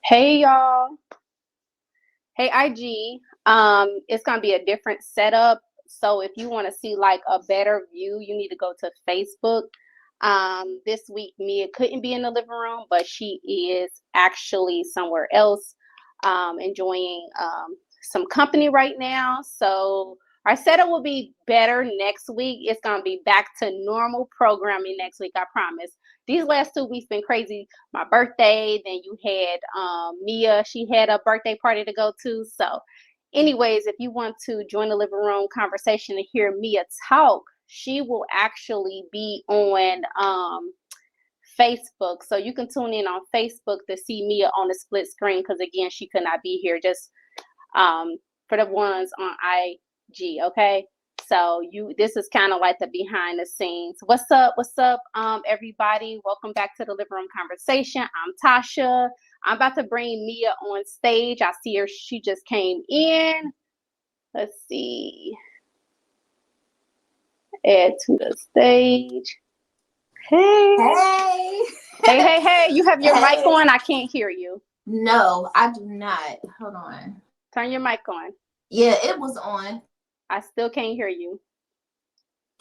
Hey y'all. Hey IG. It's gonna be a different setup. So if you want to see like a better view, you need to go to Facebook. This week Mia couldn't be in the living room, but she is actually somewhere else, enjoying some company right now. So our setup will be better next week. It's gonna be back to normal programming next week, I promise. These last 2 weeks been crazy. My birthday, then you had Mia, she had a birthday party to go to. So anyways, if you want to join the living room conversation and hear Mia talk, she will actually be on Facebook. So you can tune in on Facebook to see Mia on the split screen, because again, she could not be here. Just for the ones on IG, okay? So this is kind of like the behind the scenes. What's up, everybody? Welcome back to the living room conversation. I'm Tasha. I'm about to bring Mia on stage. I see her, she just came in. Let's see. Add to the stage. Hey. Hey. You have your mic on? I can't hear you. No, I do not. Hold on. Turn your mic on. Yeah, it was on. I still can't hear you.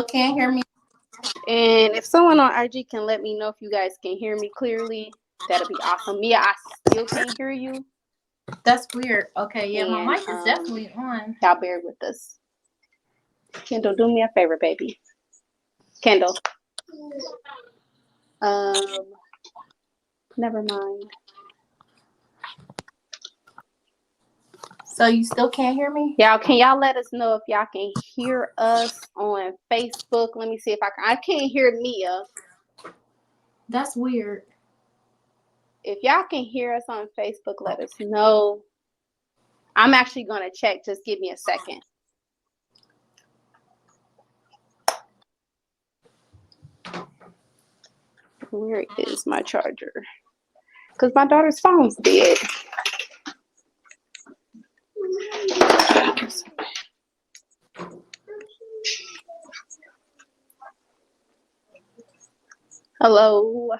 Can't hear me. And if someone on IG can let me know if you guys can hear me clearly, that'll be awesome. Mia, I still can't hear you. That's weird. Okay, yeah, And, my mic is definitely on. Y'all bear with us. Kendall, do me a favor, baby. Kendall. Never mind. So you still can't hear me? Y'all, can y'all let us know if y'all can hear us on Facebook? Let me see if I can't hear Mia. That's weird. If y'all can hear us on Facebook, let us know. I'm actually going to check. Just give me a second. Where is my charger? Because my daughter's phone's dead. Hello.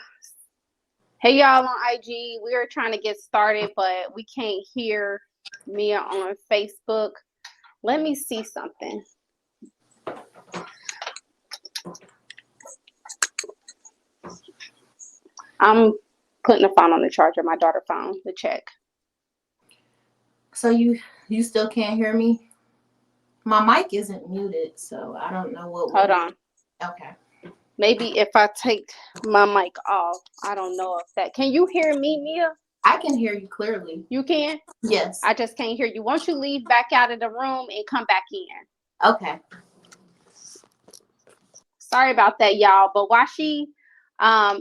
Hey y'all on IG. We are trying to get started, but we can't hear Mia on Facebook. Let me see something. I'm putting the phone on the charger, my daughter's phone, to check. So you still can't hear me? My mic isn't muted, so I don't know what. Hold on. Okay. Maybe if I take my mic off, I don't know if that. Can you hear me, Mia? I can hear you clearly. You can? Yes. I just can't hear you. Won't you leave back out of the room and come back in? Okay. Sorry about that, y'all. But while she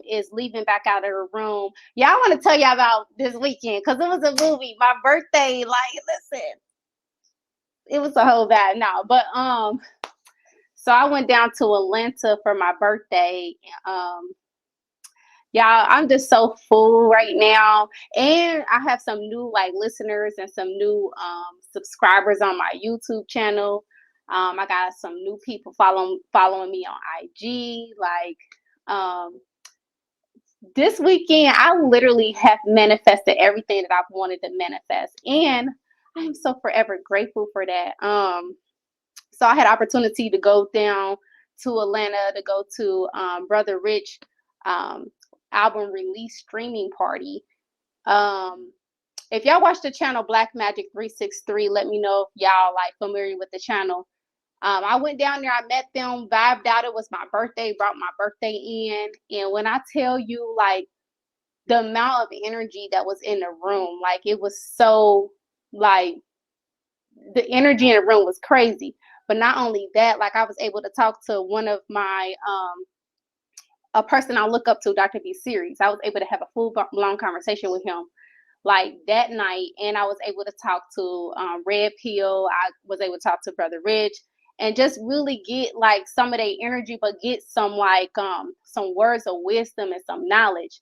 is leaving back out of the room, y'all, want to tell y'all about this weekend, because it was a movie. My birthday, like, listen, it was a whole bad now. But so I went down to Atlanta for my birthday. Y'all, I'm just so full right now, and I have some new like listeners and some new subscribers on my YouTube channel. I got some new people following me on IG. Like this weekend, I literally have manifested everything that I've wanted to manifest, and I am so forever grateful for that. So I had opportunity to go down to Atlanta to go to Brother Rich album release streaming party. If y'all watch the channel Black Magic 363, let me know if y'all like familiar with the channel. I went down there, I met them, vibed out. It was my birthday, brought my birthday in, and when I tell you, like, the amount of energy that was in the room, like, it was so, like, the energy in the room was crazy. But not only that, like, I was able to talk to one of my a person I look up to, Dr. B Series. I was able to have a full blown conversation with him like that night, and I was able to talk to Red Pill. I was able to talk to Brother Rich, and just really get like some of their energy, but get some like some words of wisdom and some knowledge.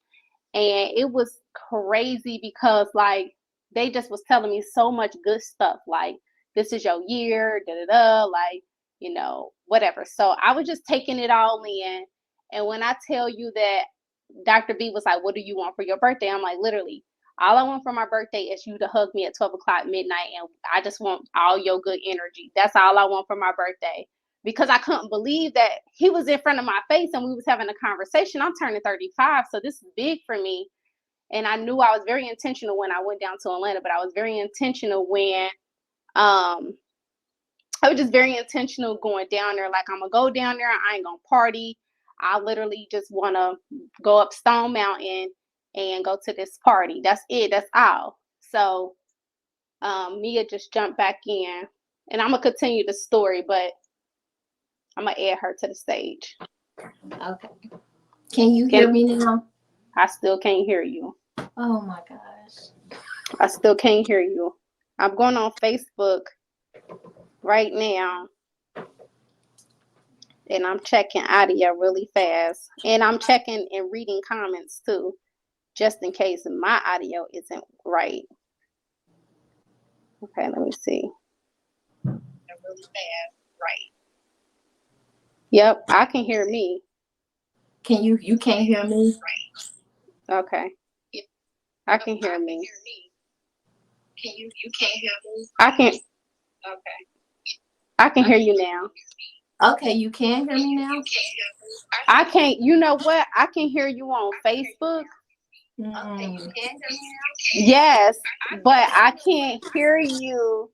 And it was crazy because like they just was telling me so much good stuff, like, this is your year, like, you know, whatever. So I was just taking it all in. And when I tell you that Dr. B was like, what do you want for your birthday? I'm like, literally, All I want for my birthday is you to hug me at 12 o'clock midnight, and I just want all your good energy. That's all I want for my birthday. Because I couldn't believe that he was in front of my face and we was having a conversation. I'm turning 35, so this is big for me. And I knew I was very intentional when I went down to Atlanta, but I was very intentional when um I was just very intentional going down there. Like, I'm gonna go down there. I ain't gonna party. I literally just wanna go up Stone Mountain and go to this party. That's it. That's all. So Mia just jumped back in, and I'm gonna continue the story, but I'm gonna add her to the stage. Okay. Can you hear me now? I still can't hear you. Oh my gosh. I still can't hear you. I'm going on Facebook right now, and I'm checking audio really fast, and I'm checking and reading comments too, just in case my audio isn't right. Okay, let me see. Really fast, right? Yep, I can hear me. Can you can't hear me? Okay. I can hear me. Can you can't hear me? I can. Okay. I can hear you now. Okay, you can hear me now? I can't. You know what? I can hear you on Facebook. Okay, you can hear me now? Yes, but I can't hear you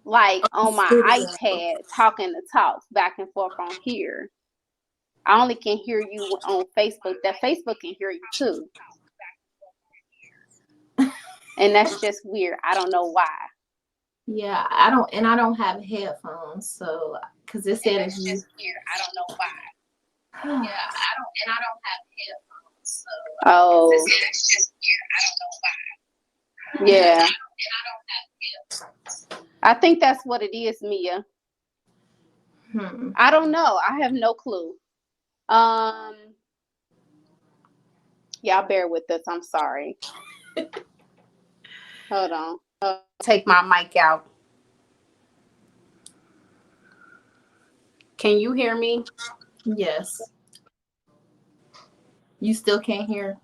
like on my iPad talking to talk back and forth on here. I only can hear you on Facebook. That Facebook can hear you too. And that's just weird. I don't know why. Yeah, I don't have headphones, so because it said it's just weird. I don't know why. Yeah, I don't have headphones, so it's just weird. I don't know why. Yeah. And I don't have headphones. I think that's what it is, Mia. I don't know. I have no clue. Y'all bear with us. I'm sorry. Hold on. Take my mic out. Can you hear me? Yes. You still can't hear?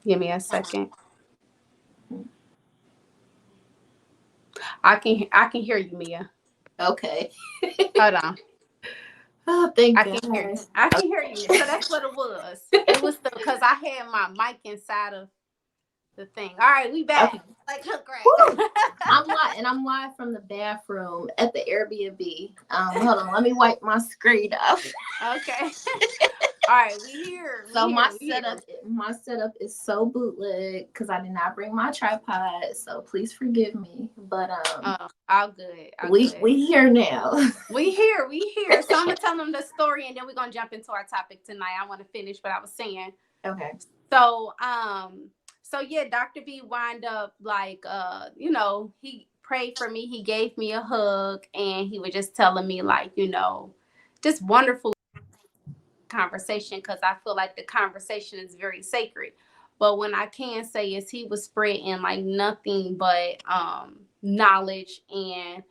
Give me a second. I can hear you, Mia. Okay. Hold on. Oh, thank I God. can hear you. I can hear you. So that's what it was. It was because I had my mic inside of the thing. All right, we back. Okay. Like hook rat. I'm live from the bathroom at the Airbnb. Hold on, let me wipe my screen off. Okay. All right, we here. My setup is so bootleg because I did not bring my tripod, so please forgive me. But all good. We here now. We here. So I'm gonna tell them the story, and then we're gonna jump into our topic tonight. I want to finish what I was saying. Okay. So yeah, Dr. B wind up like he prayed for me. He gave me a hug, and he was just telling me like just wonderful conversation, because I feel like the conversation is very sacred. But when I can say is he was spreading like nothing but knowledge, and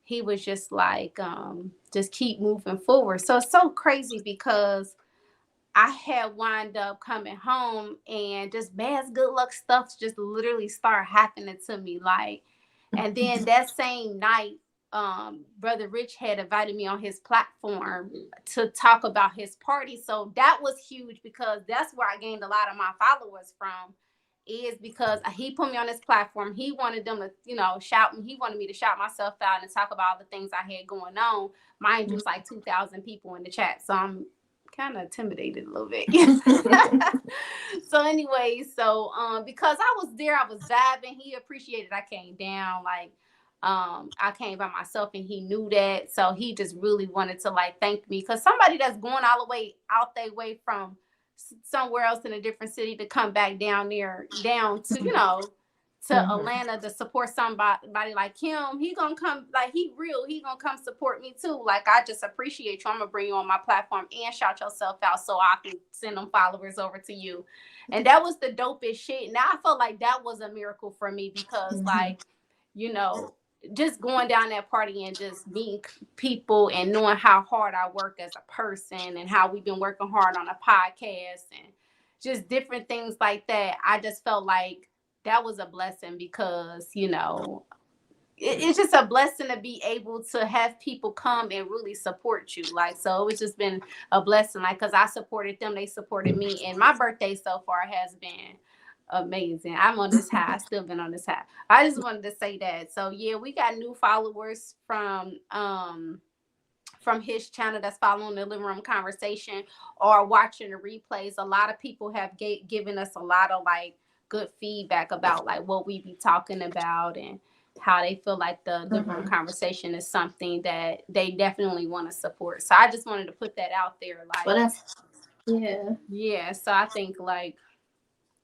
he was just like just keep moving forward. So it's so crazy because I had wind up coming home and just bad good luck stuff just literally start happening to me. Like, and then that same night, Brother Rich had invited me on his platform to talk about his party. So that was huge because that's where I gained a lot of my followers from, is because he put me on his platform. He wanted them to, shout me. He wanted me to shout myself out and talk about all the things I had going on. Mind you, it's like 2,000 people in the chat. So I'm kind of intimidated a little bit. So anyway, because I was there, I was vibing. He appreciated I came down. Like, I came by myself, and he knew that. So he just really wanted to like thank me, because somebody that's going all the way out their way from somewhere else in a different city to come back down to Atlanta to support somebody like him. He gonna come, like he gonna come support me too. Like, I just appreciate you. I'm gonna bring you on my platform and shout yourself out so I can send them followers over to you. And that was the dopest shit. Now I felt like that was a miracle for me because like, just going down that party and just meeting people and knowing how hard I work as a person and how we've been working hard on a podcast and just different things like that. I just felt like that was a blessing because, it's just a blessing to be able to have people come and really support you. Like, so it's just been a blessing. Like, cause I supported them, they supported me, and my birthday so far has been amazing. I'm on this high. I still been on this high. I just wanted to say that. So yeah, we got new followers from his channel that's following the living room conversation or watching the replays. A lot of people have given us a lot of like good feedback about like what we be talking about and how they feel like the living room conversation is something that they definitely want to support. So I just wanted to put that out there. Like, But that's, yeah. So I think like,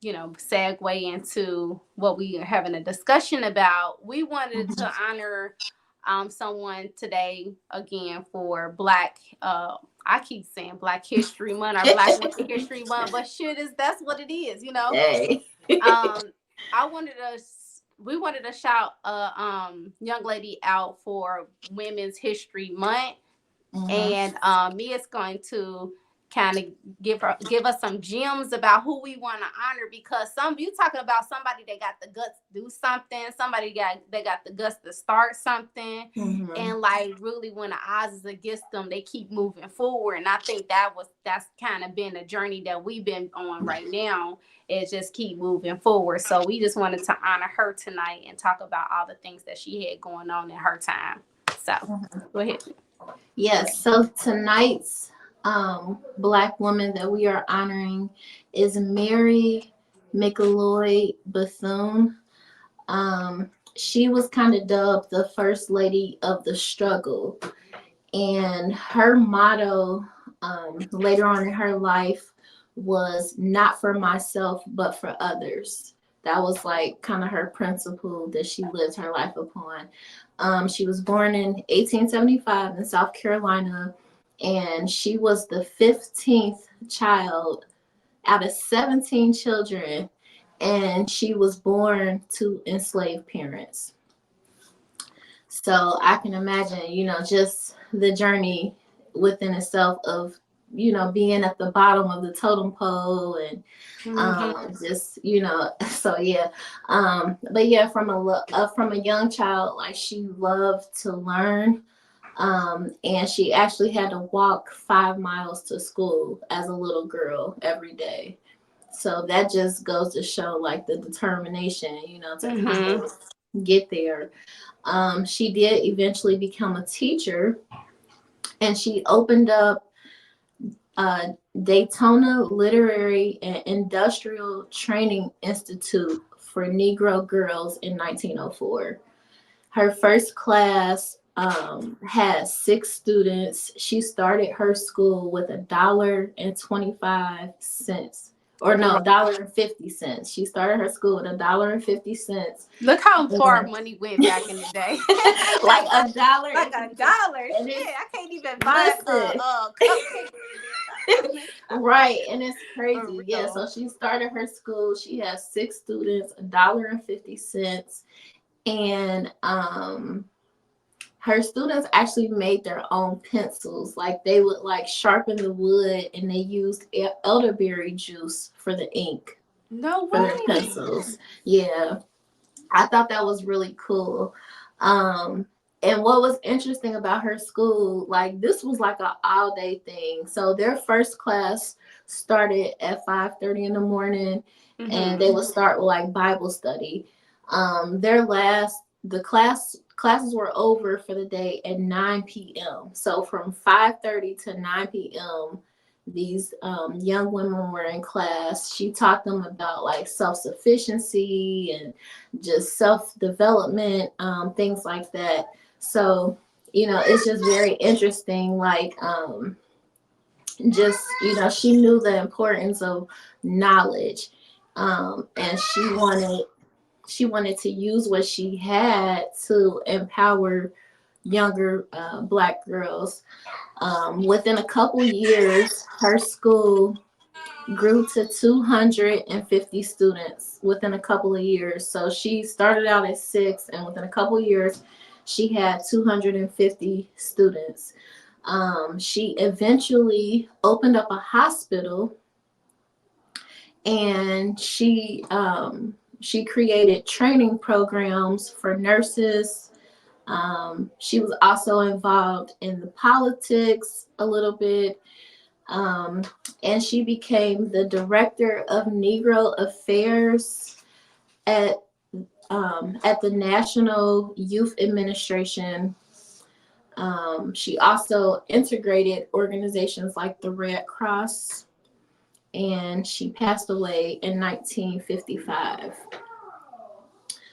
segue into what we are having a discussion about. We wanted to honor someone today again for Black. I keep saying Black History Month or Black Women History Month, but that's what it is, Hey. I wanted to. We wanted to shout a young lady out for Women's History Month, and Mia's going to kind of give us some gems about who we want to honor, because you talking about somebody that got the guts to do something, somebody got the guts to start something, and like really when the odds is against them, they keep moving forward. And I think that's kind of been a journey that we've been on right now, is just keep moving forward. So we just wanted to honor her tonight and talk about all the things that she had going on in her time. So go ahead. Yes, so tonight's Black woman that we are honoring is Mary McLeod Bethune. She was kind of dubbed the First Lady of the Struggle, and her motto later on in her life was "not for myself, but for others." That was like kind of her principle that she lived her life upon. She was born in 1875 in South Carolina, and she was the 15th child out of 17 children, and she was born to enslaved parents. So I can imagine, just the journey within itself of, being at the bottom of the totem pole and just, so yeah. But yeah, from a young child, like she loved to learn. And she actually had to walk 5 miles to school as a little girl every day. So that just goes to show like the determination, to kind of get there. She did eventually become a teacher, and she opened up Daytona Literary and Industrial Training Institute for Negro girls in 1904. Her first class had 6 students. She started her school with $1.25. Or no, $1.50. She started her school with $1.50. Look how far money went back in the day. Like $1. Like $1. Shit, I can't even buy cupcakes. Right, and it's crazy. Yeah, so she started her school. She has 6 students, $1.50. And her students actually made their own pencils. Like they would like sharpen the wood, and they used elderberry juice for the ink. No way. For their pencils. Yeah. I thought that was really cool. And what was interesting about her school, like this was like an all day thing. So their first class started at 5:30 in the morning, and they would start with like Bible study. The classes were over for the day at 9 p.m. So from 5:30 to 9 p.m., these young women were in class. She taught them about like self-sufficiency and just self-development, things like that. So, it's just very interesting. Like, just, she knew the importance of knowledge. And she wanted to use what she had to empower younger Black girls. Within a couple years, her school grew to 250 students within a couple of years. So she started out at 6, and within a couple of years, she had 250 students. She eventually opened up a hospital, and she created training programs for nurses. She was also involved in the politics a little bit, um, and she became the director of Negro Affairs at at the National Youth Administration. She also integrated organizations like the Red Cross, and she passed away in 1955.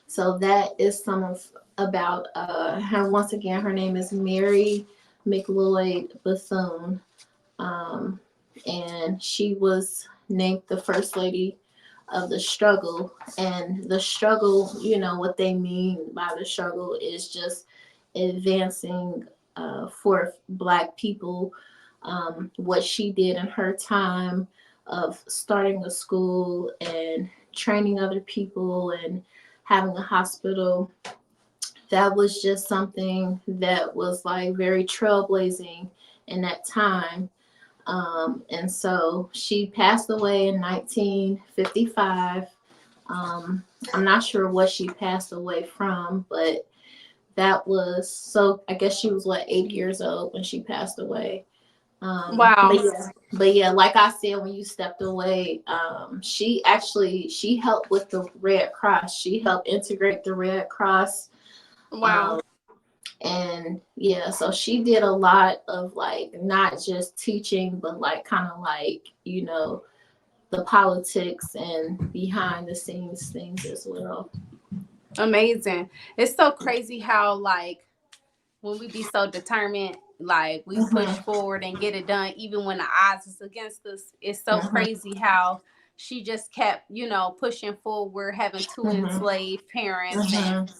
So that is some of about her. Once again, her name is Mary McLeod Bethune, um, and she was named the First Lady of the struggle. And the struggle, you know, what they mean by the struggle is just advancing for Black people. What she did in her time of starting a school and training other people and having a hospital, that was just something that was like very trailblazing in that time. And so she passed away in 1955. I'm not sure what she passed away from, but that was, so I guess she was what, 80 years old when she passed away. Wow. But yeah, like I said, when you stepped away, she helped with the Red Cross. She helped integrate the Red Cross. Wow. Um, and yeah, so she did a lot of like not just teaching, but like kind of like, you know, the politics and behind the scenes things as well. Amazing. It's so crazy how like when we be so determined, like we push Mm-hmm. forward and get it done, even when the odds is against us. It's so Mm-hmm. crazy how she just kept, you know, pushing forward, having two Mm-hmm. enslaved parents, and Mm-hmm.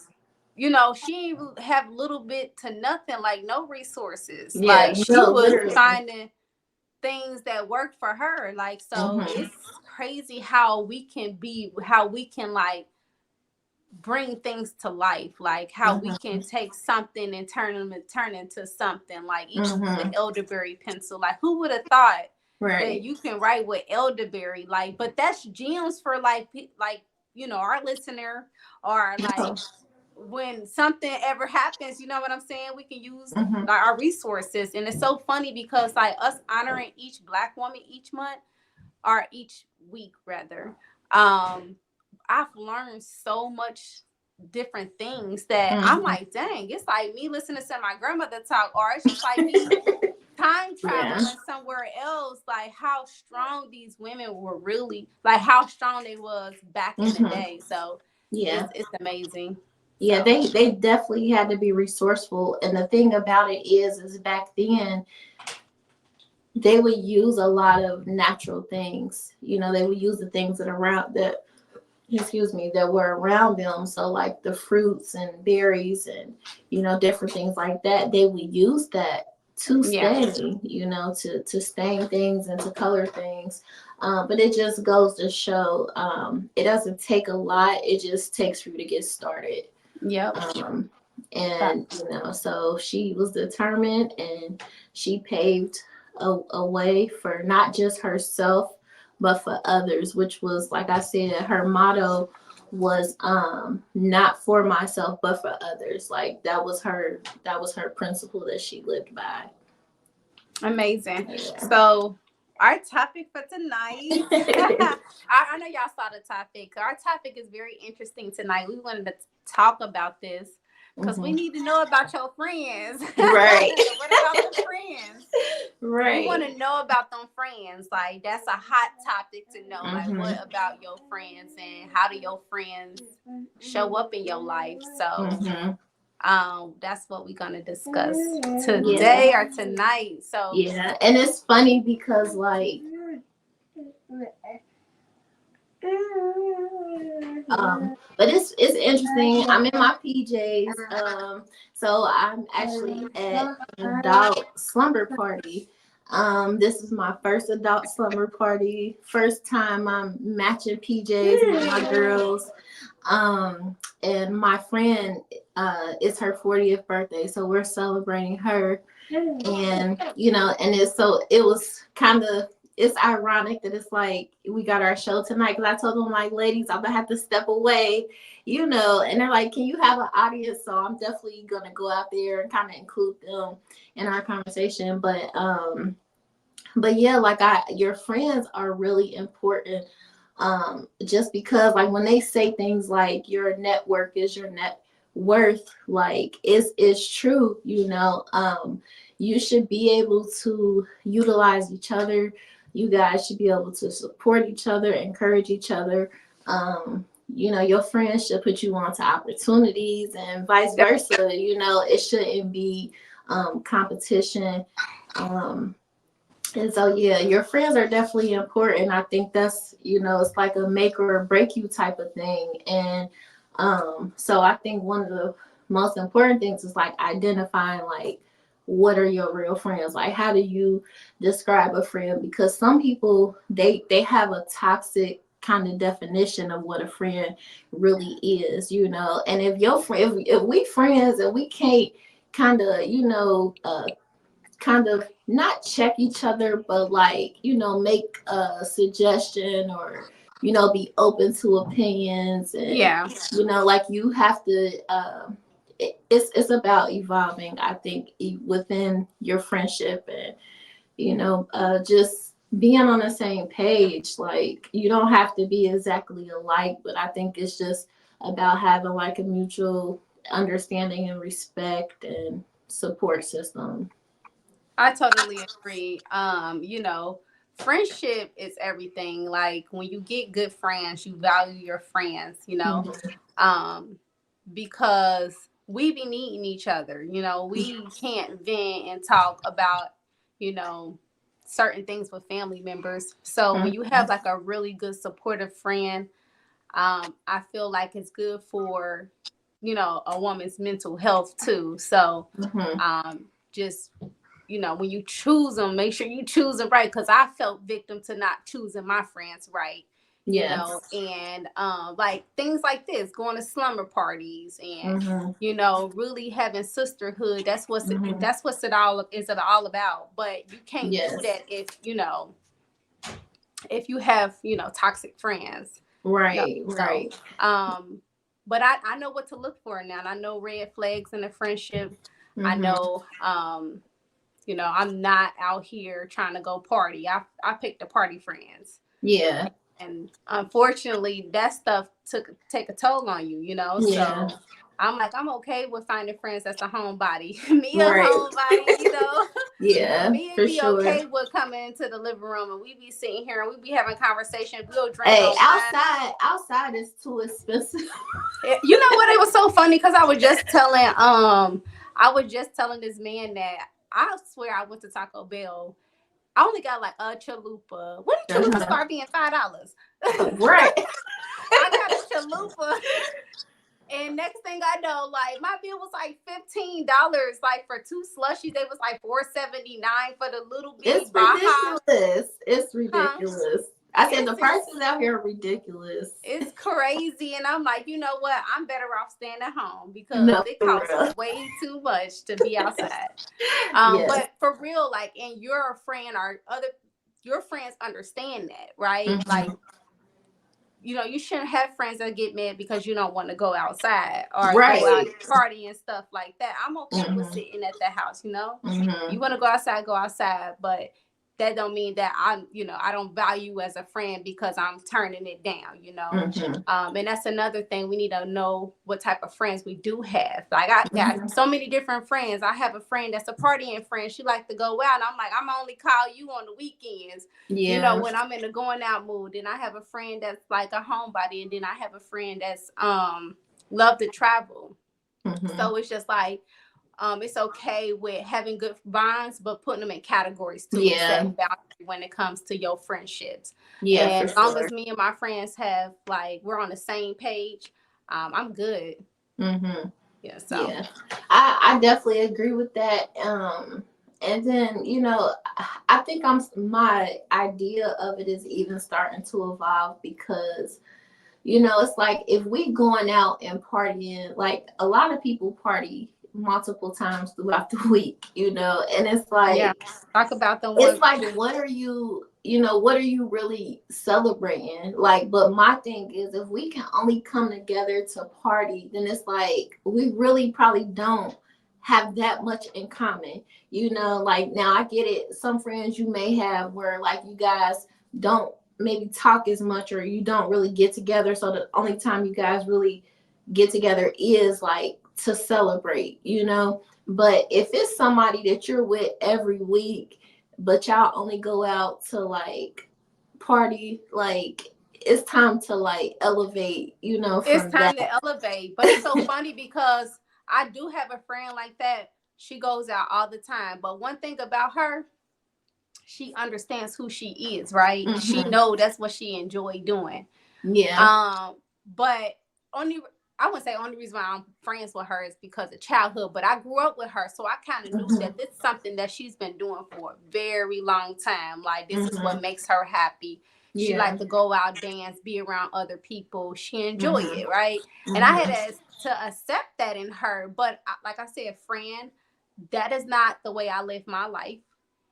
you know, she ain't have little bit to nothing, like no resources. Yeah, Like she no, was literally. finding things that worked for her. Like, so Mm-hmm. it's crazy how we can be, how we can like bring things to life, like how we Mm-hmm. can take something and turn into something, like even with Mm-hmm. the elderberry pencil. Like who would have thought that Right. you can write with elderberry? Like, but that's gems for like you know, our listener, or like No. when something ever happens, you know what I'm saying, we can use Mm-hmm. like our resources. And it's so funny because like us honoring each Black woman each month, or each week rather, I've learned so much different things that I'm Mm-hmm. like, dang, it's like me listening to my grandmother talk, or it's just like me time Yeah. traveling somewhere else, like how strong these women were, really like how strong they was back in the Mm-hmm. day. So Yeah. it's amazing. Yeah, So they definitely had to be resourceful. And the thing about it is back then they would use a lot of natural things. You know, they would use the things that around that, excuse me, that were around them. So like the fruits and berries and, you know, different things like that. They would use that to yeah. stain, you know, to stain things and to color things. But it just goes to show it doesn't take a lot. It just takes for you to get started. Yep. Um, and you know, so she was determined, and she paved a way for not just herself but for others, which was, like I said, her motto was not for myself but for others. Like that was her principle that she lived by. Amazing. Yeah. So our topic for tonight, I know y'all saw the topic. Our topic is very interesting tonight. We wanted to talk about this because we Mm-hmm. need to know about your friends. Right. What about the friends? We want Right. to know about them friends. Like that's a hot topic to know. Like Mm-hmm. what about your friends and how do your friends show up in your life? So Mm-hmm. that's what we're gonna discuss Yeah. today or tonight. So Yeah. And it's funny because like but it's interesting. I'm in my PJs. So I'm actually at an adult slumber party. This is my first adult slumber party. First time I'm matching PJs with my girls. And my friend, it's her 40th birthday, so we're celebrating her. And you know, and it was kind of it's ironic that it's like we got our show tonight because I told them like, ladies, I'm gonna have to step away, and they're like, can you have an audience? So I'm definitely gonna go out there and kind of include them in our conversation. But yeah, like your friends are really important. Just because like when they say things like your network is your net worth, like it's true, you should be able to utilize each other. You guys should be able to support each other, encourage each other. Your friends should put you on to opportunities and vice versa. It shouldn't be competition. And so, yeah, your friends are definitely important. I think that's, it's like a make or break you type of thing. And so I think one of the most important things is like identifying like what are your real friends? Like how do you describe a friend? Because some people they have a toxic kind of definition of what a friend really is, And if your friend if we friends and we can't kind of, kind of not check each other, but like, make a suggestion or, be open to opinions. And, like you have to, it's about evolving, I think, within your friendship and, just being on the same page. Like you don't have to be exactly alike, but I think it's just about having like a mutual understanding and respect and support system. I totally agree. Friendship is everything. Like when you get good friends, you value your friends, Mm-hmm. um, because we be needing each other. We can't vent and talk about, you know, certain things with family members. So when you have like a really good supportive friend, I feel like it's good for, a woman's mental health too. So, Mm-hmm. just when you choose them, make sure you choose them right. Because I felt victim to not choosing my friends right. Yes. And like things like this, going to slumber parties and Mm-hmm. really having sisterhood. That's what's Mm-hmm. that's what's it all about. But you can't do Yes. that if you have toxic friends. Right. So, Right. but I know what to look for now. And I know red flags in a friendship. I Mm-hmm. know, I'm not out here trying to go party. I picked the party friends. Yeah. And unfortunately, that stuff take a toll on you, Yeah. So I'm like, I'm okay with finding friends that's a homebody. Me a Right. homebody. Yeah. Me For be sure. okay with coming into the living room and we be sitting here and we be having conversation. We'll drink Hey, on wine. outside is too expensive. You know what? It was so funny because I was just telling this man that I swear I went to Taco Bell. I only got like a chalupa. When did chalupa Uh-huh. start being $5? Right. I got a chalupa, and next thing I know, like my bill was like $15. Like for two slushies, they was like $4.79 for the little bitty It's Baja. ridiculous. It's Huh? ridiculous. I said the It's prices out here are ridiculous. it's crazy, and I'm like, you know what? I'm better off staying at home because No, it for costs real. way too much to be outside. Yes. But for real, like, and your friend or your friends understand that, right? Mm-hmm. Like, you shouldn't have friends that get mad because you don't want to go outside or go out Right. and party and stuff like that. I'm okay with Mm-hmm. sitting at the house. Mm-hmm. You want to go outside, but that don't mean that I don't value you as a friend because I'm turning it down. Mm-hmm. And that's another thing. We need to know what type of friends we do have. Like I got Mm-hmm. so many different friends. I have a friend that's a partying friend. She like to go out, and I'm like, I'm only call you on the weekends, Yeah. when I'm in the going out mood. And I have a friend that's like a homebody, and then I have a friend that's love to travel. Mm-hmm. So it's just like it's okay with having good bonds, but putting them in categories too and Yeah. setting boundaries when it comes to your friendships. Yeah, for And as long sure. as me and my friends have like we're on the same page, I'm good. Mm-hmm. Yeah. So Yeah, I definitely agree with that. And then I think my idea of it is even starting to evolve because it's like if we going out and partying, like a lot of people party multiple times throughout the week, and yeah, talk about the it's ones. like what are you what are you really celebrating? Like, but my thing is, if we can only come together to party, then it's like we really probably don't have that much in common. Like, now I get it. Some friends you may have where like you guys don't maybe talk as much, or you don't really get together. So the only time you guys really get together is like to celebrate. But if it's somebody that you're with every week, but y'all only go out to like party, like it's time to like elevate, It's from time that. to elevate. But it's so funny because I do have a friend like that. She goes out all the time. But one thing about her, she understands who she is, right? She Mm-hmm. know that's what she enjoy doing. Yeah. But only I wouldn't say only reason why I'm friends with her is because of childhood, but I grew up with her, so I kind of knew Mm-hmm. that this is something that she's been doing for a very long time. Like this is Mm-hmm. what makes her happy. She Yeah. like to go out, dance, be around other people. She enjoy Mm-hmm. it, right? And I Mm-hmm. had to accept that in her. But like I said, friend, that is not the way I live my life,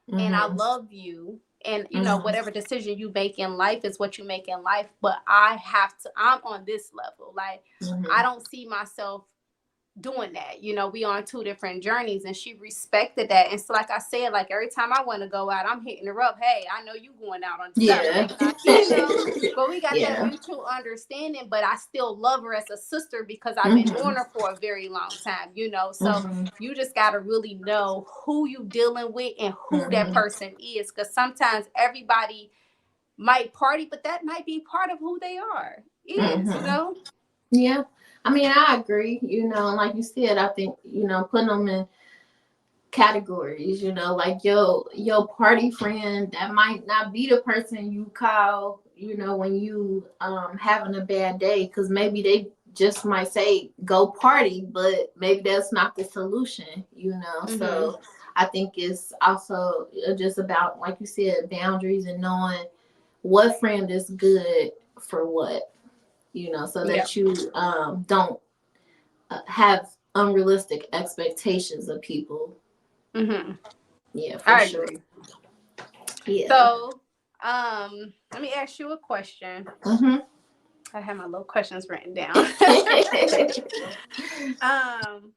and I Mm-hmm. love you. And Mm-hmm. whatever decision you make in life is what you make in life. But I'm on this level. Like, I Mm-hmm. don't see myself doing that. We on two different journeys, and she respected that. And so, like I said, like every time I want to go out, I'm hitting her up. Hey, I know you going out on Yeah. Saturday night. But we got that Yeah. mutual understanding. But I still love her as a sister because I've been Mm-hmm. knowing her for a very long time. So Mm-hmm. you just got to really know who you dealing with and who that Mm-hmm. person is. Because sometimes everybody might party, but that might be part of who they are. Mm-hmm. Is. Yeah. I mean, I agree, and like you said, I think, putting them in categories, like your party friend, that might not be the person you call, when you having a bad day, because maybe they just might say go party, but maybe that's not the solution. Mm-hmm. So I think it's also just about, like you said, boundaries and knowing what friend is good for what, so Yeah. that you don't have unrealistic expectations of people. Mm-hmm. Yeah, for I sure. agree. Yeah. So, let me ask you a question. Mm-hmm. I have my little questions written down. um,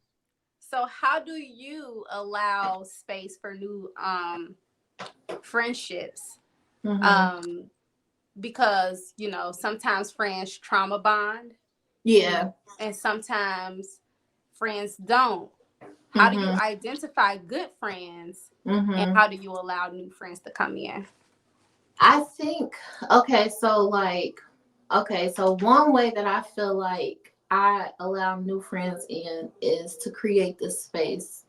so how do you allow space for new friendships? Mm-hmm. Um, because sometimes friends trauma bond, Yeah. and sometimes friends don't. How do you Mm-hmm. identify good friends, and Mm-hmm. how do you allow new friends to come in? I think, okay, so one way that I feel like I allow new friends in is to create this space.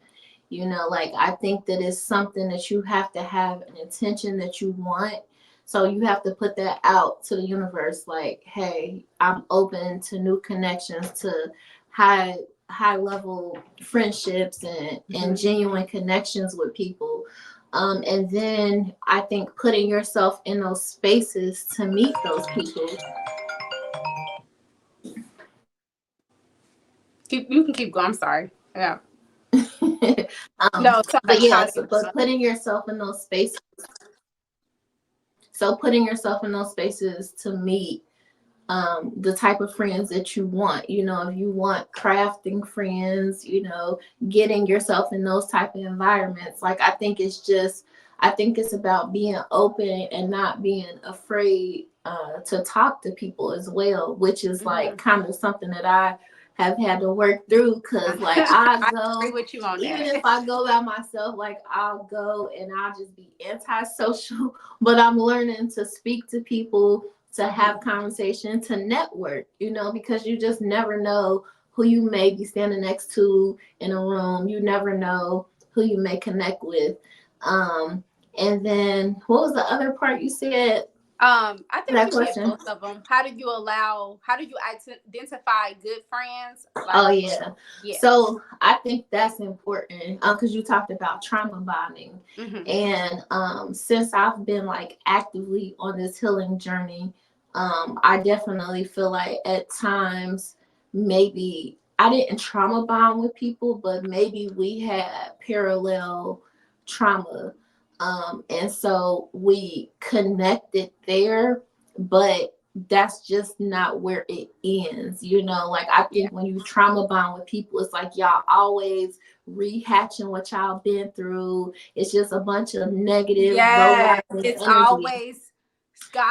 Like, I think that it's something that you have to have an intention that you want. So you have to put that out to the universe, like, hey, I'm open to new connections, to high high level friendships and Mm-hmm. genuine connections with people. And then I think putting yourself in those spaces to meet those people. You can keep going. I'm sorry. Yeah. um, No, but somebody yeah, called so, you. but putting yourself in those spaces. So putting yourself in those spaces to meet the type of friends that you want. If you want crafting friends, getting yourself in those type of environments. Like, I think it's about being open and not being afraid to talk to people as well, which is like Mm-hmm. kind of something that I have had to work through, because like I I agree go, with you on even that. if I go by myself, like I'll go and I'll just be antisocial, but I'm learning to speak to people, to have conversation, to network, because you just never know who you may be standing next to in a room. You never know who you may connect with. Um, and then what was the other part you said? I think That you hit question. both of them. How do you identify good friends? Oh Like, yeah. yeah. So I think that's important, because you talked about trauma bonding, Mm-hmm. and since I've been like actively on this healing journey, I definitely feel like at times maybe I didn't trauma bond with people, but maybe we had parallel trauma. And so we connected there, but that's just not where it ends. Like I Yeah. think when you trauma bond with people, it's like y'all always rehatching what y'all been through. It's just a bunch of negative, low Yes, vibing it's energy. always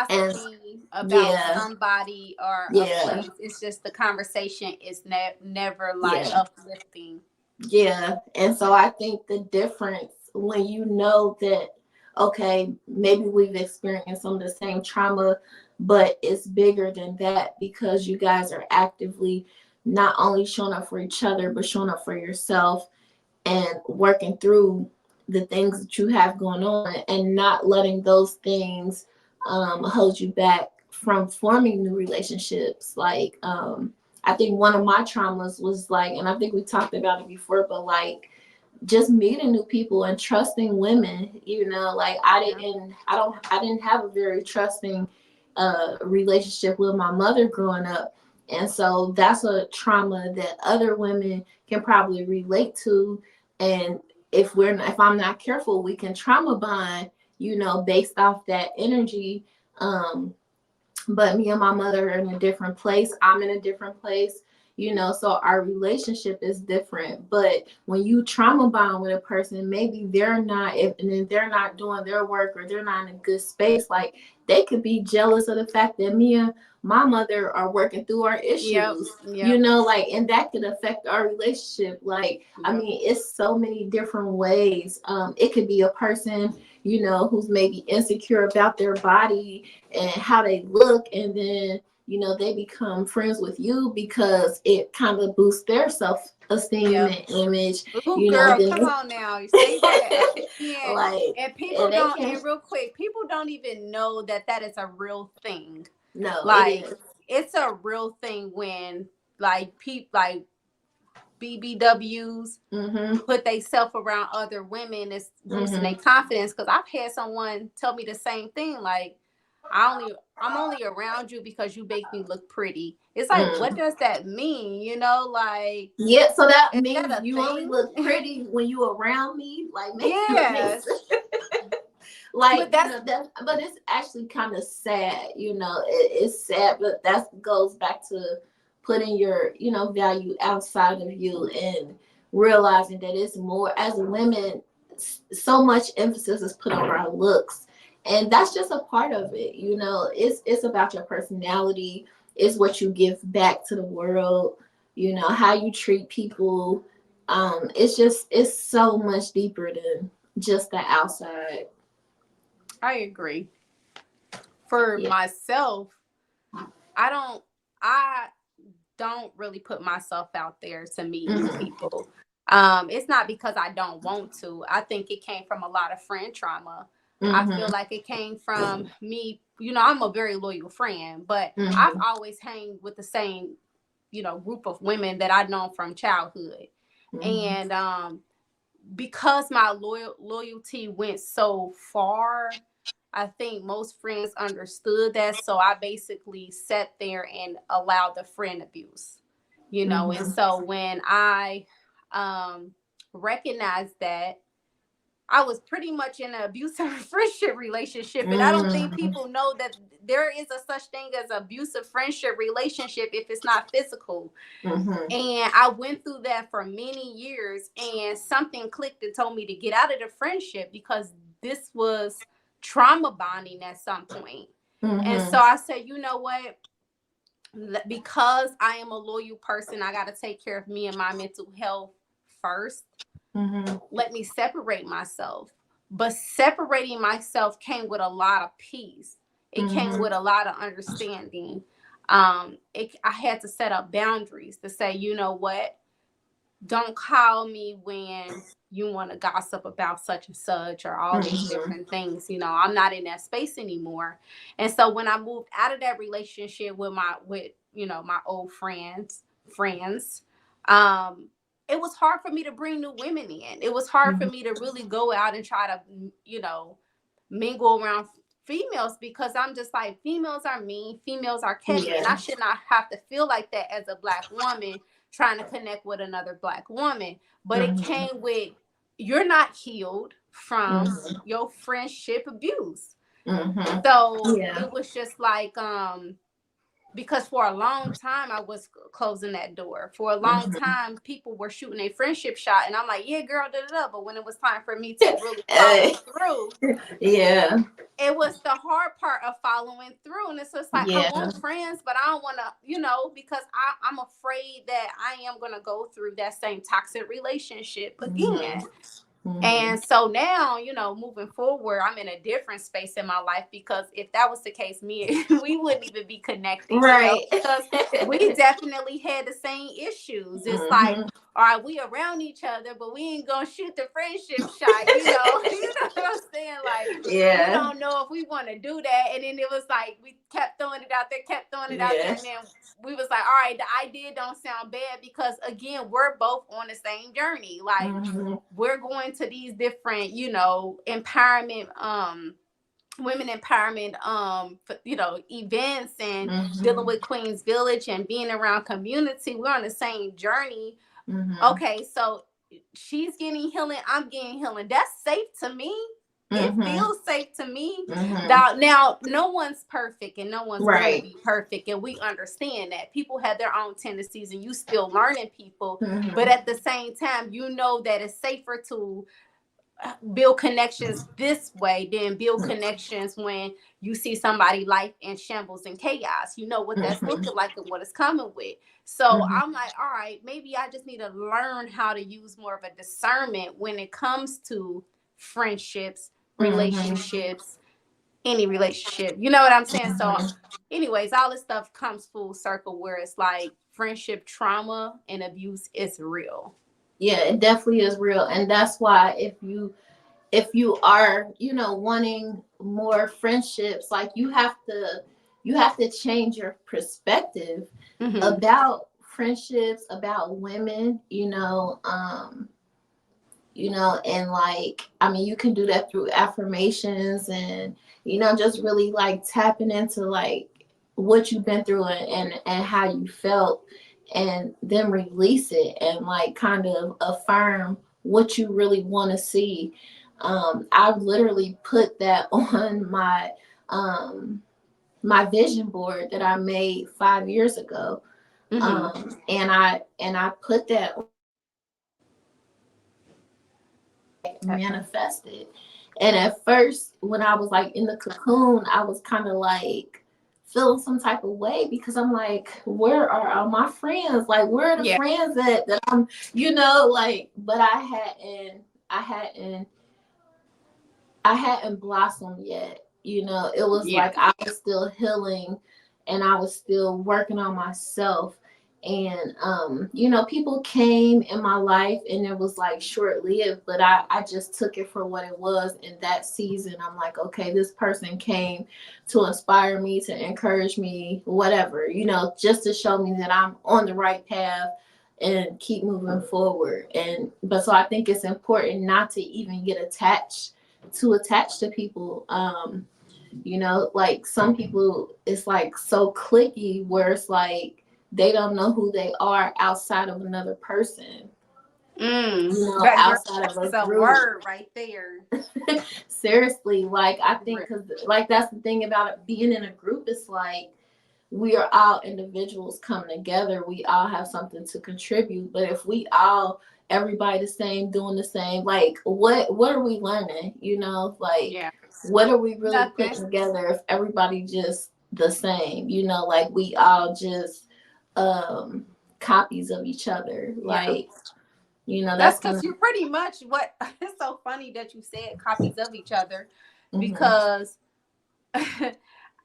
And gossiping about yeah, somebody or a yeah, place. It's just the conversation is never like yeah. uplifting. Yeah. And so I think the difference when you know that, okay, maybe we've experienced some of the same trauma, but it's bigger than that because you guys are actively not only showing up for each other, but showing up for yourself and working through the things that you have going on and not letting those things hold you back from forming new relationships. Like, I think one of my traumas was like, and I think we talked about it before, but like just meeting new people and trusting women, like Yeah. I didn't have a very trusting relationship with my mother growing up. And so that's a trauma that other women can probably relate to. And if I'm not careful, we can trauma bond, based off that energy. But me and my mother are in a different place. I'm in a different place, so our relationship is different. But when you trauma bond with a person, maybe they're not doing their work or they're not in a good space, like they could be jealous of the fact that me and my mother are working through our Yep. issues, Yep. like, and that could affect our relationship. Like, I Yep. mean, it's so many different ways. It could be a person, who's maybe insecure about their body and how they look, and then they become friends with you because it kind of boosts their self-esteem Yep. and image. Ooh, girl, Then come on now. You say that again. like, And people and they don't, can and real quick, people don't even know that that is a real thing. no, it Like, is. it's a real thing when, like, like BBWs Mm-hmm. put themselves around other women, it's boosting their Mm-hmm. confidence. Because I've had someone tell me the same thing. Like, I'm only around you because you make me look pretty. It's like, what Mm. does that mean? Like, Yeah, so that is that means a you only thing? look pretty when you around me. Like, make it make Yes. sense. Like, But that's that, but it's actually kind of sad. It's sad, but that goes back to putting your value outside of you and realizing that it's more, as women, so much emphasis is put on our looks, and that's just a part of it. It's about your personality. It's what you give back to the world. How you treat people. It's so much deeper than just the outside. I agree. For Yeah. myself, I don't I don't really put myself out there to meet new Mm-hmm. people. It's not because I don't want to. I think it came from a lot of friend trauma. I feel Mm-hmm. like it came from me, I'm a very loyal friend, but I've Mm-hmm. always hanged with the same, group of women that I've known from childhood. Mm-hmm. And because my loyalty went so far, I think most friends understood that. So I basically sat there and allowed the friend abuse. And Mm-hmm. so when I recognized that, I was pretty much in an abusive friendship relationship. And I don't think Mm-hmm. people know that there is a such thing as abusive friendship relationship if it's not physical. Mm-hmm. And I went through that for many years, and something clicked and told me to get out of the friendship because this was trauma bonding at some point. And so Mm-hmm. I said, you know what? Because I am a loyal person, I got to take care of me and my mental health first. Mm-hmm. Let me separate myself. But separating myself came with a lot of peace. It came Mm-hmm. with a lot of understanding. I had to set up boundaries to say, you know what? Don't call me when you want to gossip about such and such or all these Mm-hmm. different things. I'm not in that space anymore. And so when I moved out of that relationship with my old friends, um, it was hard for me to bring new women in. It was hard for Mm-hmm. me to really go out and try to, mingle around females because I'm just like, females are mean, females are catty, and I Yeah. should not have to feel like that as a Black woman trying to connect with another Black woman. But it Mm-hmm. came with, you're not healed from Mm-hmm. your friendship abuse. Mm-hmm. So Yeah. it was just like, because for a long time I was closing that door. For a long Mm-hmm. time, people were shooting a friendship shot, and I'm like, yeah, girl, da da da. But when it was time for me to really follow through, Yeah. it was the hard part of following through. And it's just like, I Yeah. want friends, but I don't want to, because I'm afraid that I am going to go through that same toxic relationship Mm-hmm. again. Mm-hmm. And so now, moving forward, I'm in a different space in my life, because if that was the case, we wouldn't even be connected, Right. because we definitely had the same issues. It's like, Mm-hmm. all right, we around each other, but we ain't gonna shoot the friendship shot, you know. You know what I'm saying? Like, we Yeah. don't know if we want to do that. And then it was like we kept throwing it out there, kept throwing it out there, Yeah. and then we was like, all right, the idea don't sound bad, because again, we're both on the same journey. Like, Mm-hmm. we're going to these different, empowerment, women empowerment, events, and dealing Mm-hmm. with Queen's Village and being around community. We're on the same journey. Mm-hmm. Okay, so she's getting healing, I'm getting healing. That's safe to me. It Mm-hmm. feels safe to me. Mm-hmm. Now, no one's perfect, and no one's gonna Right. be perfect, and we understand that people have their own tendencies, and you still learning people. But Mm-hmm. at the same time, that it's safer to build connections this way than build connections when you see somebody life in shambles and chaos. You know what that's Mm-hmm. looking like and what it's coming with. So Mm-hmm. I'm like, all right, maybe I just need to learn how to use more of a discernment when it comes to friendships, Mm-hmm. relationships, any relationship. You know what I'm saying? So Mm-hmm. anyways, all this stuff comes full circle, where it's like friendship trauma and abuse is real. Yeah, it definitely is real. And that's why if you are, wanting more friendships, like you have to change your perspective Mm-hmm. about friendships, about women, and like, I mean, you can do that through affirmations and, just really like tapping into like what you've been through and how you felt, and then release it and like kind of affirm what you really want to see. I literally put that on um, my vision board that I made 5 years ago. Mm-hmm. And I put that manifested. And at first, when I was like in the cocoon, I was kind of like feeling some type of way, because I'm like, where are all my friends? Like, where are the Yeah. friends that I'm, like, but I hadn't blossomed yet. It was Yeah. like I was still healing and I was still working on myself. And people came in my life and it was like short lived, but I just took it for what it was in that season. I'm like, okay, this person came to inspire me, to encourage me, whatever, just to show me that I'm on the right path and keep moving forward. But so I think it's important not to even get attached to people. Like some people, it's like so clicky where it's like they don't know who they are outside of another person, That girl, outside of a that's a group. word right there. Seriously, like I think, because like that's the thing about it, being in a group. It's like we are all individuals coming together. We all have something to contribute. But if we all, everybody the same, doing the same, like what are we learning? Like Yeah. what are we really Nothing. putting together if everybody just the same? Like we all just copies of each other. Yeah. Like, That's that's gonna. because you're pretty much what it's so funny that you said copies of each other, Mm-hmm. because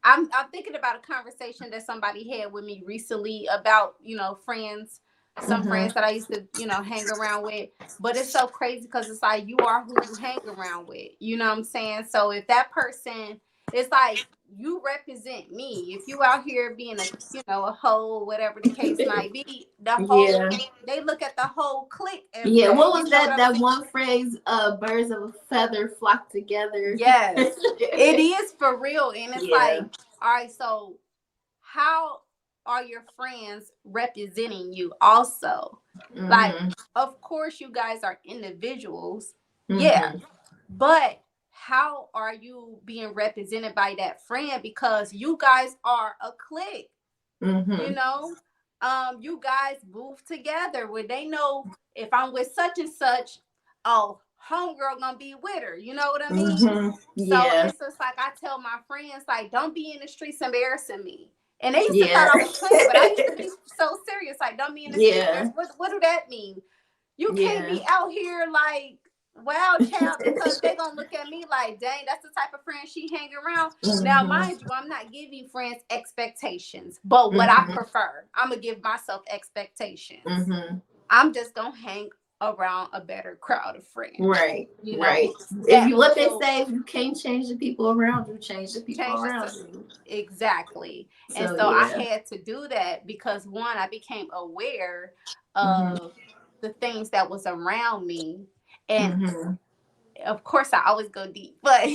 I'm thinking about a conversation that somebody had with me recently about, friends, some Mm-hmm. friends that I used to, hang around with. But it's so crazy because it's like you are who you hang around with. You know what I'm saying? So if that person, it's like you represent me. If you out here being a hoe, whatever the case might be, Yeah. they look at the whole clique every Yeah, day. what You was know what that I'm that saying? one phrase, birds of a feather flock together? Yes, it is for real. And it's Yeah. like, all right, so how are your friends representing you also? Like, Mhm. of course, you guys are individuals. Yeah. Mhm. But how are you being represented by that friend? Because you guys are a clique, you know. You guys move together where they know if I'm with such and such, oh, homegirl gonna be with her. You know what I mean? So Yeah. it's just like I tell my friends, like, don't be in the streets embarrassing me. And they used to Yeah. thought I was playing, but I used to be so serious. Like, don't be in the streets Yeah. embarrassing. What do that mean? You can't Yeah. be out here like wild child because they gonna look at me like, dang, that's the type of friend she hang around. Now, mind you, I'm not giving friends expectations, but what I prefer, I'm gonna give myself expectations. I'm just gonna hang around a better crowd of friends. Right. You Right. know, If that you what they will say, if you can't change the people around you, change the people change around the you. exactly. And So so I yeah. had to do that because one, I became aware of the things that was around me. And of course I always go deep, but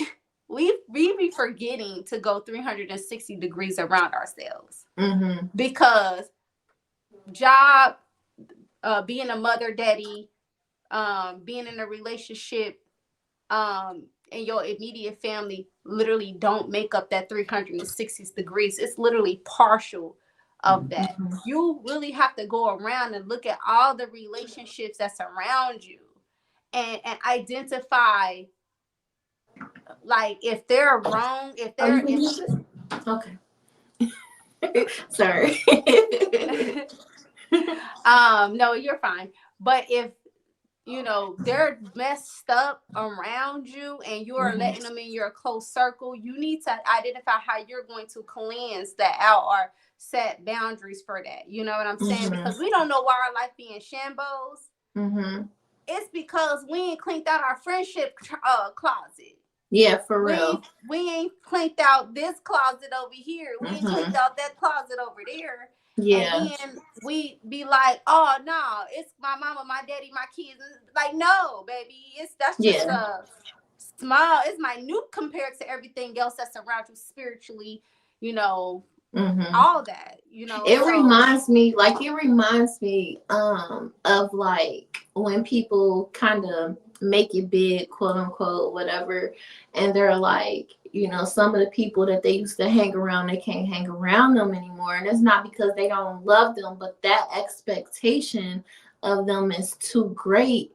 we be forgetting to go 360 degrees around ourselves because job, being a mother, daddy, being in a relationship, and your immediate family literally don't make up that 360 degrees. It's literally partial of that. You really have to go around and look at all the relationships that's around you and identify, like, if they're wrong, if Oh, you they're can use it? Okay. Sorry. no, you're fine. But if you know they're messed up around you and you are letting them in your close circle, you need to identify how you're going to cleanse that out or set boundaries for that. You know what I'm saying? Because we don't know why our life be in shambles. It's because we ain't cleaned out our friendship closet. Yeah, for real. We ain't cleaned out this closet over here. We ain't cleaned out that closet over there. And Yeah. then we be like, oh no, it's my mama, my daddy, my kids. Like, no, baby, that's just a small, it's minute compared to everything else that's around you spiritually, you know, all that, you know. It So reminds me of like when people kind of make it big, quote unquote, whatever, and they're like, you know, some of the people that they used to hang around, they can't hang around them anymore. And it's not because they don't love them, but that expectation of them is too great.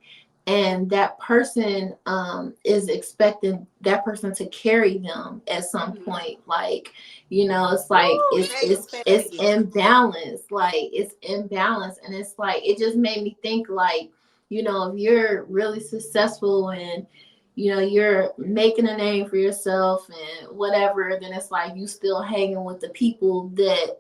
And that person is expecting that person to carry them at some point. Like, you know, it's like woo, say that it's again. imbalanced. Like it's imbalanced. And it's like it just made me think like, you know, if you're really successful and you know you're making a name for yourself and whatever, then it's like you still hanging with the people that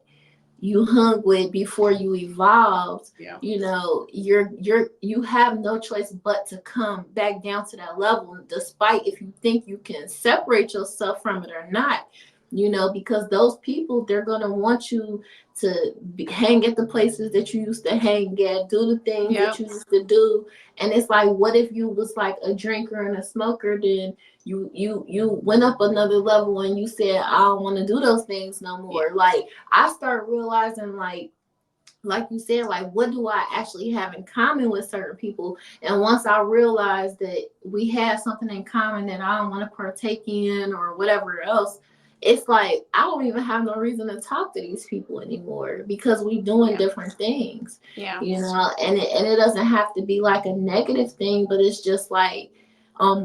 you hung with before you evolved. You know, you have no choice but to come back down to that level, despite if you think you can separate yourself from it or not. You know, because those people, they're gonna want you to hang at the places that you used to hang at, do the things that you used to do. And it's like, what if you was like a drinker and a smoker? Then you went up another level and you said, I don't want to do those things no more. Like I started realizing like you said, like what do I actually have in common with certain people? And once I realized that we had something in common that I don't want to partake in or whatever else, it's like I don't even have no reason to talk to these people anymore because we doing different things. You know, and it doesn't have to be like a negative thing, but it's just like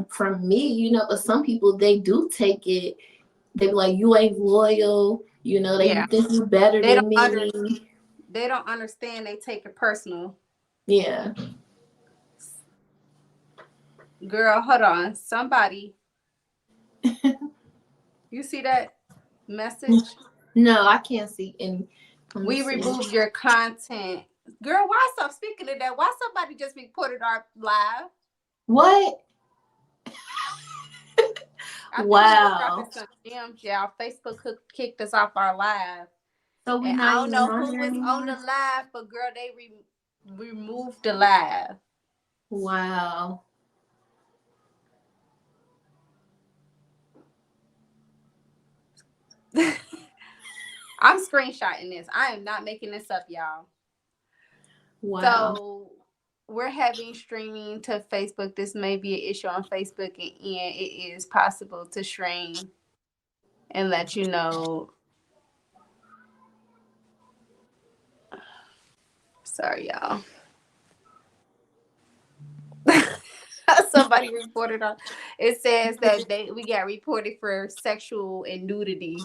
from me, you know, but some people, they do take it, they be like, you ain't loyal, you know, that you think you better They than don't me. they don't understand, they take it personal. Yeah. Girl, hold on. Somebody, you see that message? No, I can't see any. We remove your content. Girl, why stop speaking of that? Why somebody just reported our live? What? I think we was dropping Wow. some gems, y'all. Facebook kicked us off our live. So we And not I don't even know on who here was on the anymore? live, but girl, they removed the live. Wow. I'm screenshotting this. I am not making this up, y'all. Wow. So we're having streaming to Facebook. This may be an issue on Facebook, and it is possible to stream and let you know. Sorry, y'all. Somebody reported on. It says that we got reported for sexual and nudity.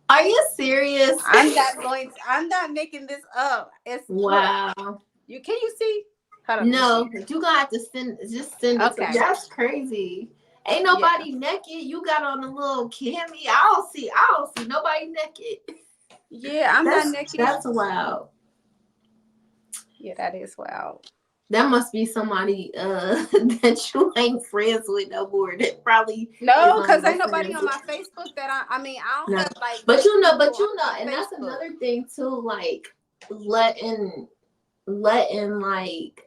Are you serious? I'm not making this up. It's wow. Can you see? No, you gonna have to send it. Okay. That's crazy. Ain't nobody naked. You got on a little cami. I don't see nobody naked. Yeah, I'm not naked. That's wild. Yeah, that is wild. That must be somebody that you ain't friends with no more. That probably no, because ain't nobody on my Facebook that I don't have like. But you know, and that's another thing too. Like letting like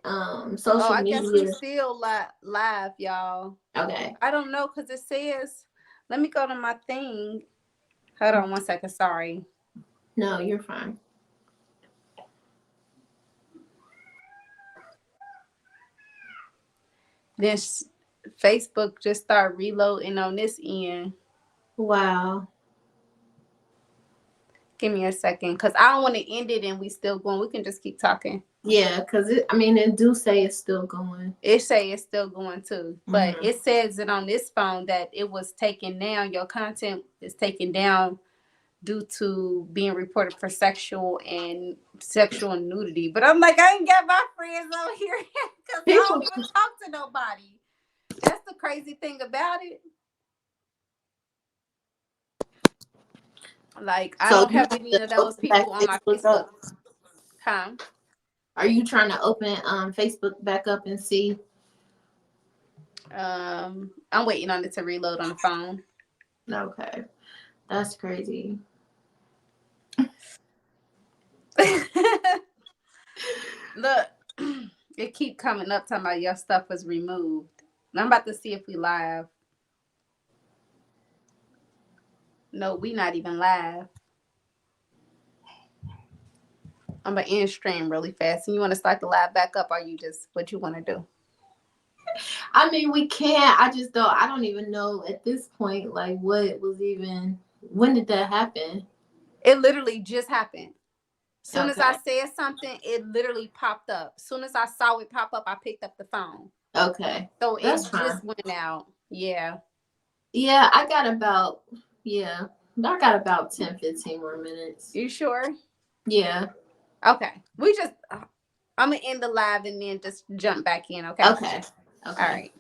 social media. I guess we still live, y'all. Okay. I don't know because it says. Let me go to my thing. Hold on 1 second. Sorry. No, you're fine. This Facebook just started reloading on this end. Wow. Give me a second, because I don't want to end it and we still going. We can just keep talking. Yeah, because it do say it's still going. It say it's still going too, but it says it on this phone that it was taken down. Your content is taken down due to being reported for sexual nudity. But I'm like, I ain't got my friends over here because I don't even talk to nobody. That's the crazy thing about it. Like, I don't have any of those people on my Facebook. Huh? Are you trying to open Facebook back up and see? I'm waiting on it to reload on the phone. Okay. That's crazy. Look, it keep coming up talking about your stuff was removed. I'm about to see if we live. No, we not even live. I'm gonna end stream really fast. And you want to start the live back up, or you just what you want to do? I mean, we can. I don't even know at this point, like what was even. When did that happen? It literally just happened. Soon as I said something, it literally popped up. Soon as I saw it pop up, I picked up the phone. Okay. So it just went out. Yeah. Yeah, I got about 10, 15 more minutes. You sure? Yeah. Okay. I'm going to end the live and then just jump back in, okay? Okay. All right.